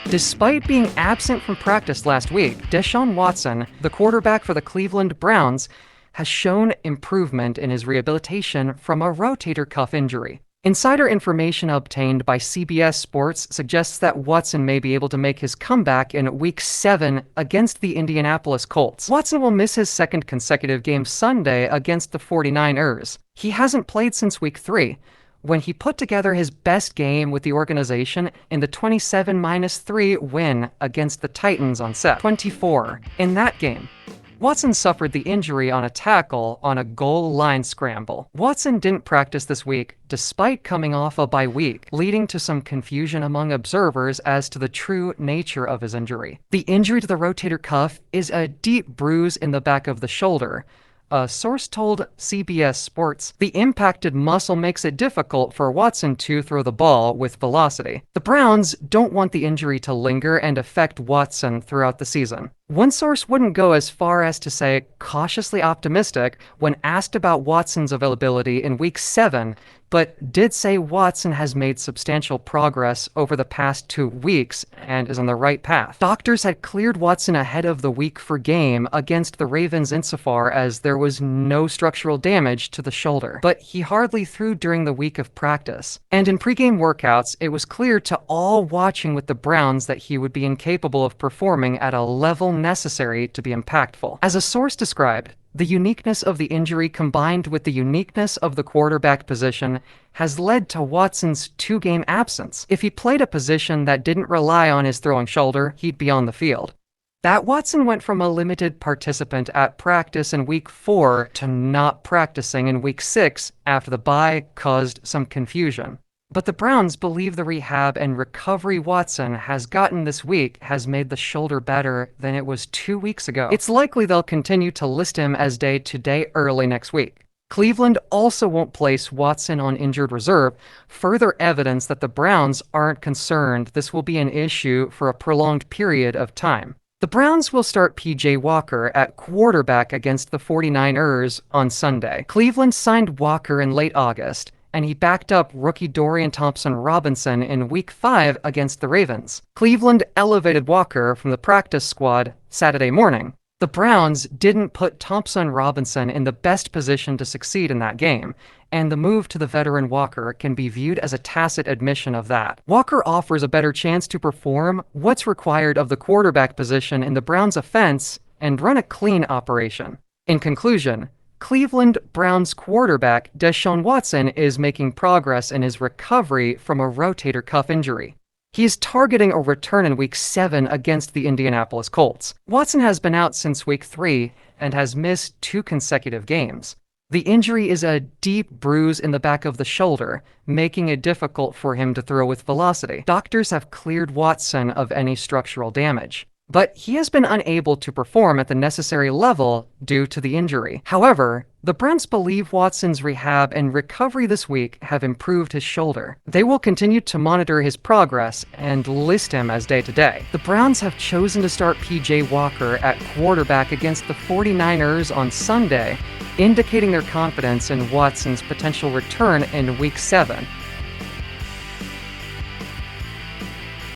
Despite being absent from practice last week, Deshaun Watson, the quarterback for the Cleveland Browns, has shown improvement in his rehabilitation from a rotator cuff injury. Insider information obtained by CBS Sports suggests that Watson may be able to make his comeback in Week 7 against the Indianapolis Colts. Watson will miss his second consecutive game Sunday against the 49ers. He hasn't played since Week 3, when he put together his best game with the organization in the 27-3 win against the Titans on Sep. 24. In that game, Watson suffered the injury on a tackle on a goal line scramble. Watson didn't practice this week, despite coming off a bye week, leading to some confusion among observers as to the true nature of his injury. The injury to the rotator cuff is a deep bruise in the back of the shoulder. A source told CBS Sports, the impacted muscle makes it difficult for Watson to throw the ball with velocity. The Browns don't want the injury to linger and affect Watson throughout the season. One source wouldn't go as far as to say cautiously optimistic when asked about Watson's availability in Week 7, but did say Watson has made substantial progress over the past 2 weeks and is on the right path. Doctors had cleared Watson ahead of the Week 4 game against the Ravens insofar as there was no structural damage to the shoulder, but he hardly threw during the week of practice. And in pregame workouts, it was clear to all watching with the Browns that he would be incapable of performing at a level necessary to be impactful. As a source described, the uniqueness of the injury combined with the uniqueness of the quarterback position has led to Watson's 2-game absence. If he played a position that didn't rely on his throwing shoulder, he'd be on the field. That Watson went from a limited participant at practice in Week 4 to not practicing in Week 6 after the bye caused some confusion. But the Browns believe the rehab and recovery Watson has gotten this week has made the shoulder better than it was 2 weeks ago. It's likely they'll continue to list him as day-to-day early next week. Cleveland also won't place Watson on injured reserve, further evidence that the Browns aren't concerned this will be an issue for a prolonged period of time. The Browns will start P.J. Walker at quarterback against the 49ers on Sunday. Cleveland signed Walker in late August, and he backed up rookie Dorian Thompson-Robinson in Week 5 against the Ravens. Cleveland elevated Walker from the practice squad Saturday morning. The Browns didn't put Thompson-Robinson in the best position to succeed in that game, and the move to the veteran Walker can be viewed as a tacit admission of that. Walker offers a better chance to perform what's required of the quarterback position in the Browns' offense and run a clean operation. In conclusion, Cleveland Browns quarterback Deshaun Watson is making progress in his recovery from a rotator cuff injury. He is targeting a return in Week 7 against the Indianapolis Colts. Watson has been out since Week 3 and has missed 2 consecutive games. The injury is a deep bruise in the back of the shoulder, making it difficult for him to throw with velocity. Doctors have cleared Watson of any structural damage, but he has been unable to perform at the necessary level due to the injury. However, the Browns believe Watson's rehab and recovery this week have improved his shoulder. They will continue to monitor his progress and list him as day-to-day. The Browns have chosen to start P.J. Walker at quarterback against the 49ers on Sunday, indicating their confidence in Watson's potential return in Week 7.